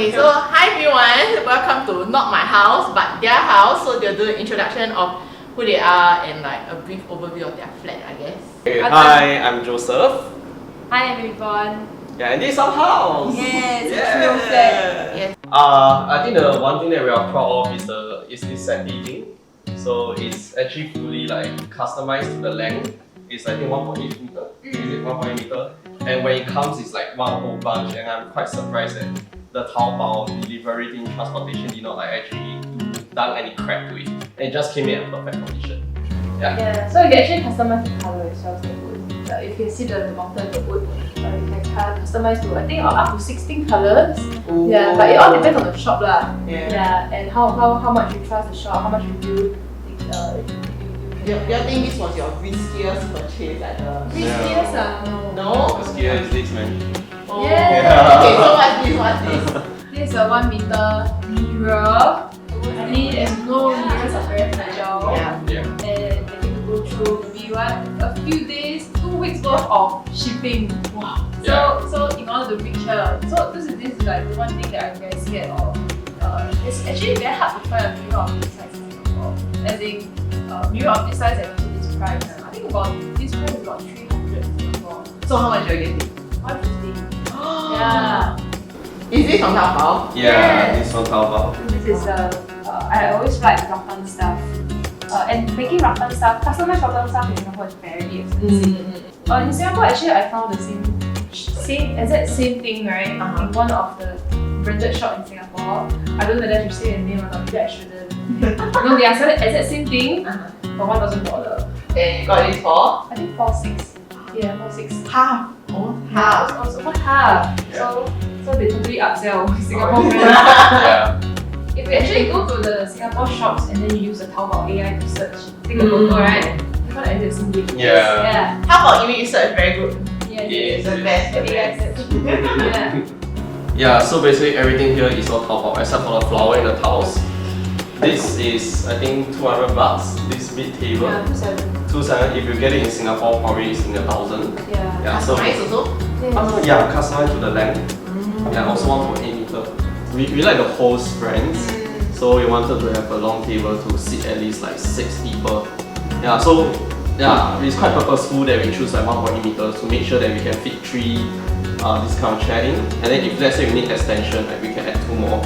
Okay, so hi everyone, welcome to not my house but their house. So they'll do an introduction of who they are and like a brief overview of their flat, I guess. Okay, hi, I'm Joseph. Hi, I'm Yvonne. Yeah, and this is our house. Yes, it's a real flat. Yes. I think the one thing that we are proud of is this set dating. So it's actually fully like customized to the length. It's I think 1.8 meter. Is it 1.8 meter? And when it comes, it's like one whole bunch. And I'm quite surprised that the Taobao delivery team transportation did not like actually done any crap to it. And it just came in a perfect condition. Yeah, so you can actually customize the color as well as the wood. If you can see the mountain of the wood, you can customize to I think up to 16 colors. Ooh. Yeah, but it all depends on the shop lah. Yeah. And how much you trust the shop, how much you do. You think this was your riskiest purchase at the... Riskiest? No? The skier is this, man. Oh. Yeah. Okay, so what's this? This is a 1 meter mirror. I mean, as you know, mirrors are very fragile. Yeah. And they need to go through maybe a few days, 2 weeks worth of shipping. Wow. So in order to reach her, so this is like the one thing that I'm very scared of. It's actually very hard to find a mirror of this size in Singapore. As in, mirror of this size and this price. I think this price is about 300 in Singapore. So how much are you getting? 150. Yeah. Is this from Taobao? Yeah, this one Taobao. This is I always like rattan stuff. And making rattan stuff, customized rattan stuff in Singapore is very expensive. In Singapore, actually, I found the exact same thing, right? In one of the branded shop in Singapore. I don't know whether I should say the name or not. Maybe I shouldn't. No, they are selling the exact same thing for $1,000. And you got this for? I think 4,600. Yeah, 4,600. Half. Almost half. Also half. So they totally upsell Singapore brands. Yeah. If you actually go to the Singapore shops and then you use the Taobao AI to search, take a logo, right? You find the exact same thing. Yeah. How about image search? Very good. Yes. The best. The AI best. search. Yeah. Yeah, so basically everything here is all Taobao except for the flower and the tiles. This is I think 200 bucks. This big table. Yeah, 2,700. 2,700. If you get it in Singapore, probably it's in 1,000. Yeah. Yeah. So Nice also? yeah, customized to the length. Yeah, also 1.8 meter. We like the host brands, so we wanted to have a long table to sit at least like 6 people. Yeah, so yeah, it's quite purposeful that we choose like 1.8 meters to make sure that we can fit 3 this kind of chair in. And then if let's say we need extension, like we can add 2 more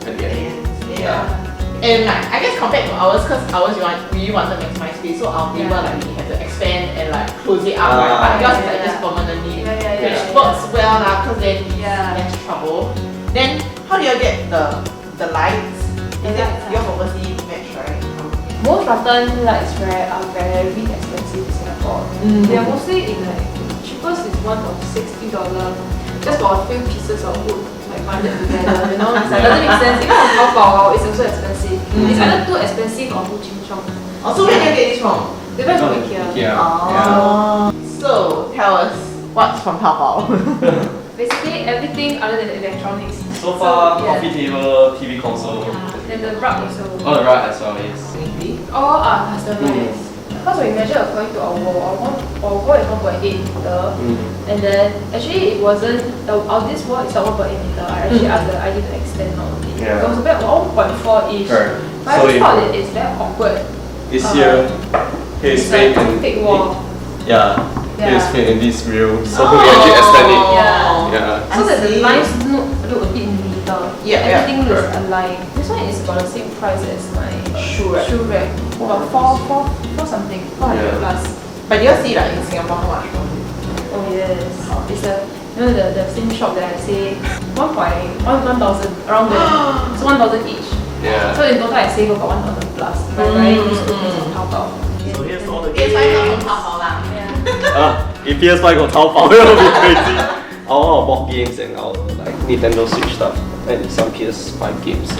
at the end. Yeah. And like I guess compared to ours, because ours we want to maximize space, so our table like we have to expand and like close it up, right? But yours is like just permanently, which works well lah, because then it's less trouble. Then how do you get the lights? Is it your purposely match, right? Most rattan lights, right, are very expensive in Singapore. They are mostly in like cheapest is one of $60 just for a few pieces of wood like bundled together. You know, it doesn't make sense. Even on Taobao, it's also expensive. It's either too expensive or too cheap. So where do you get this from? They buy from IKEA. So tell us what's from Taobao. Basically everything other than electronics. Sofa, coffee table, TV console. And the rug also. Oh, the rug as well, yes. All are customized. Because when we measure according to our wall is 1.8 meter. And then actually it wasn't, this wall is not 1.8 meter. I actually asked the ID to extend all of it. It was about 1.4-ish. But I just thought that it's very awkward. It's here. Here is fake and thick wall. Here is fake and this real. So we actually extend it. Yeah. So that the lines look a bit neater. Everything looks aligned. This one is about the same price as my shoe rack. About 4 something, 400 plus. But you see like in Singapore how much from it? Oh yes. It's the same shop that I say 1,000 around there. It's 1,000 each. Yeah. So in total I save about 1,000 plus by buying these two pieces of Taobao. So here's all the PS5 not from Taobao lah. if PS5 got Taobao, it will be crazy. All our board games and our like Nintendo Switch stuff and some PS5 games.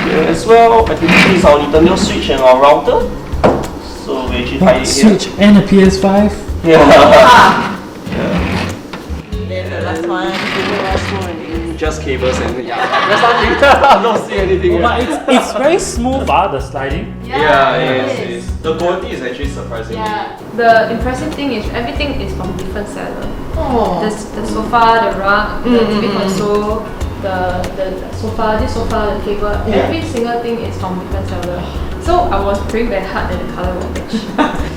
Yeah, as well, I think this is our Nintendo Switch and our router. So we actually tie it here. Switch and a PS5? Yeah. Then the last one. Just cables and there's nothing. I don't see anything. But it's very smooth, the sliding. Yeah, it is. The quality is actually surprisingly. Yeah. The impressive thing is everything is from different seller. Oh. The sofa, the rug, the TV console, the sofa, this sofa, the table, every single thing is from different seller. So I was praying very hard that the colour will match.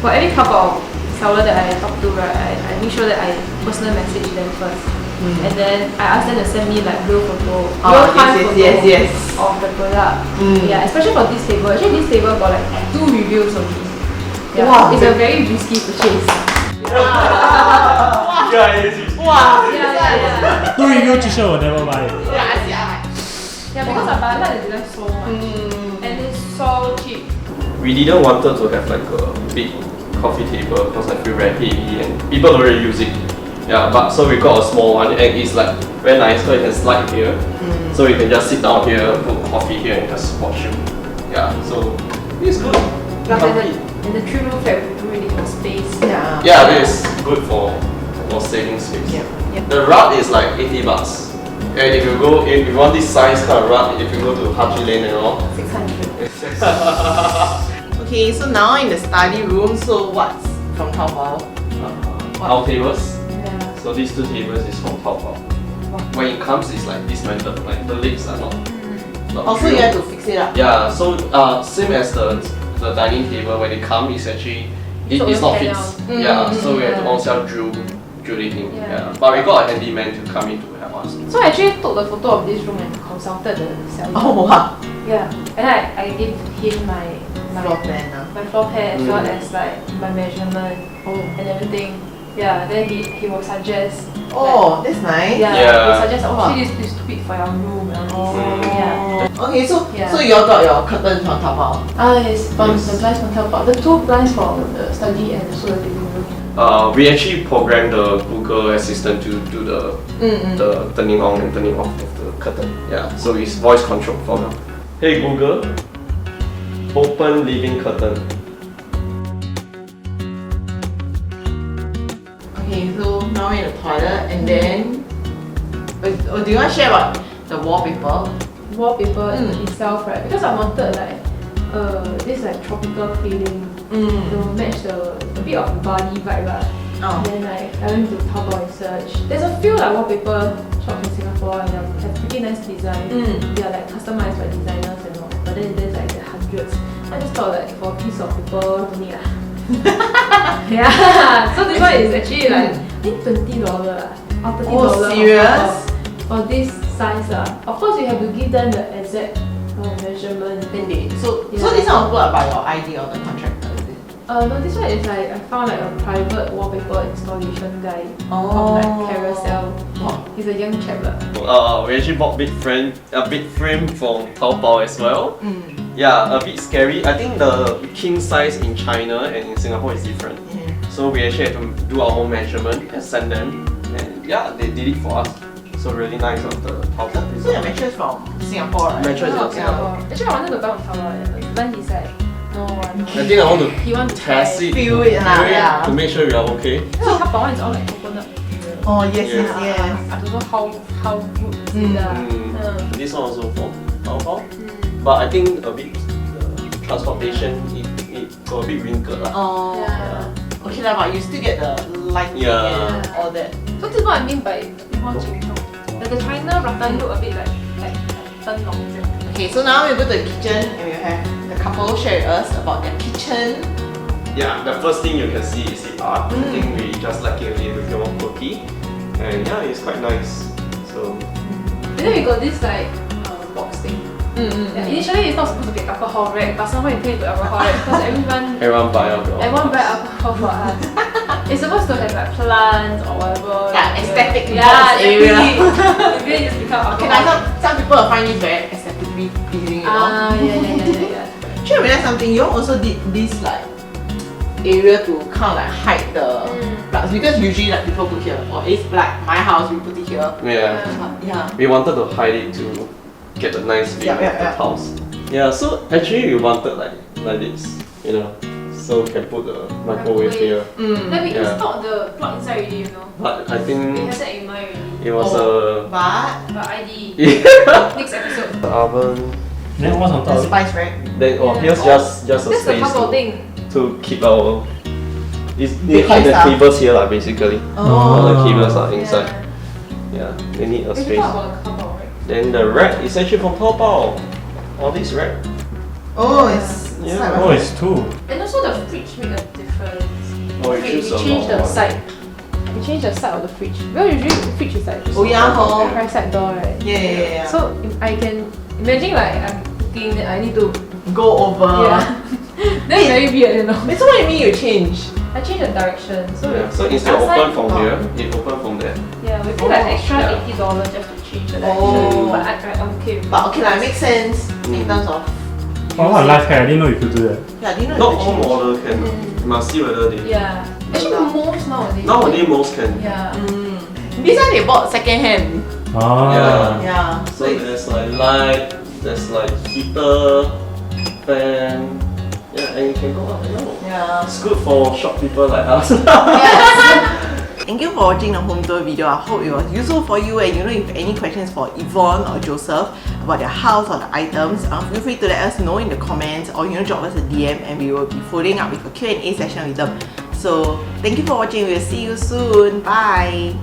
For every couple of seller that I talk to, right, I make sure that I personal message them first. And then I ask them to send me like real photo, real time photo of the product. Yeah, especially for this table. Actually, this table got like 2 reviews only. Yeah, wow, it's a very risky purchase. Yeah. 2 review 就是 will never buy. Yeah, I see. Yeah, because I like the design so much. And it's so cheap. We didn't wanted to have like a big coffee table because I feel very heavy and people don't really use it. Yeah, but so we got a small one and it's like very nice because you can slide here. So you can just sit down here, put coffee here and just watch it. Yeah, so it's good. And the 3 room flat with really little space. Yeah, it is good for saving space. Yeah. The rug is like 80 bucks. And if you want this size kind of rug, if you go to Haji Lane and all, 600. Okay, so now in the study room, so what's from Taobao? our tables. Yeah. So these 2 tables is from Taobao. When it comes, it's like this method, like the legs are not Also, you have to fix it up. Yeah, so same as the dining table, when it comes, it's actually it's not fixed. Yeah, so we have to also drill it in. Yeah. But we got a handyman to come in to help us. So I actually took the photo of this room and consulted the seller. Oh wow. Yeah. And I gave him my Floor plan. my floor plan as well as like my measurement and everything. Yeah, then he will suggest. Oh, that's nice. Yeah, Yeah. he will suggest, actually this is too big for your room. Yeah. Okay, so you all got your curtains from Taobao. It's from the blinds from Taobao. The 2 blinds for the study and also the living room. We actually programmed the Google Assistant to do the turning on and turning off of the curtain. Yeah, so it's voice control for now. Hey Google, open living curtain. Okay, so now we're in the toilet and then do you want to share about the wallpaper? Wallpaper itself, right? Because I wanted like this like tropical feeling to match a bit of the body vibe, right? Then like I went to Taobao and search. There's a few like wallpaper shops in Singapore and they have pretty nice design. They are like customized by designers and all. But then there's like the hundreds. I just thought like for a piece of paper, don't need yeah. So this one is actually like I think $20 or $30. Oh, serious? For this size Of course you have to give them the exact measurement. So this one was bought by your ID or the contractor, is it? No, this one is like I found like a private wallpaper installation guy from like Carousell. He's a young chap We actually bought big frame from Taobao as well. Yeah, a bit scary. I think the king size in China and in Singapore is different. So we actually had to do our own measurement and send them. And yeah, they did it for us. So really nice of the Taobao. So your mattress from Singapore, right? Mattress is from Singapore. Actually, I wanted to buy from Taobao, but he's like, no one. I think I want to He want to test it, Feel it to make sure we are okay. So Taobao one is all like coconut. Oh yes. I don't know how good is it. This one also from Taobao. But I think a bit transportation, it got a bit wrinkled. Okay lah, but you still get the lighting and all that. So this is what I mean by a bit more ching-chong. Like the China rattan look a bit like Tân Long. Okay, so now we go to the kitchen and we have the couple share with us about their kitchen. Yeah, the first thing you can see is the art. I think we just like it a little bit more quirky. And yeah, it's quite nice. So And then we got this like box thing. Yeah, initially it's not supposed to be alcohol rack, but somehow it turned into alcohol rack because everyone buy alcohol. Everyone buy alcohol for us. It's supposed to have like plants or whatever. Yeah, aesthetic box area. It really just become alcohol. Okay, like some people will find this very aesthetically pleasing, you know? Yeah. Actually, I realized something. You all also did this like area to kind of like hide the plugs because usually like people put here or it's like my house we put it here. Yeah. We wanted to hide it to get a nice view of the house. Yeah, so actually we wanted like this, you know, so we can put the microwave here. Then we installed the plug inside already, you know. But I think we had that in mind already. it was a But ID. Next episode. the oven. Then what's on The top? spice rack. Then here's just a That's the space cardboard thing. to keep our. They hide the cables here basically. All the cables are inside. Yeah, they need a We space. talk about the cardboard, right? Then the rack is actually from Taobao. All these rack. Oh, it's Yeah. side by Oh, side. it's two. And also the fridge make a difference. Oh, you We choose a change the long one. side. We change the side of the fridge. Well, usually the fridge is like Oh yeah, hor. right side door, right? Yeah. So if I can imagine like I'm cooking, then I need to Go over. yeah. That's very weird, you know. Wait, so what do you mean you change? I change the direction. So Yeah. So instead of last open time- from here, it open from there. yeah, we pay like extra Yeah. $80 just to change the direction. Oh. But I'm okay with But it. okay, that makes sense in terms of. Oh, what a life hack. I didn't know you could do that. Yeah, do you know Not you all change? model can. You must see whether they. Yeah. Actually, most nowadays. Nowadays most can. Yeah. This one they bought second hand. Ah. Yeah. So there's like light, there's like heater, fan. Yeah, and you can go up and down. Yeah. It's good for shop people like us. Thank you for watching the home tour video. I hope it was useful for you, and you know, if any questions for Yvonne or Joseph about their house or the items, feel free to let us know in the comments, or drop us a DM and we will be following up with a Q&A session with them. So thank you for watching. We'll see you soon. Bye.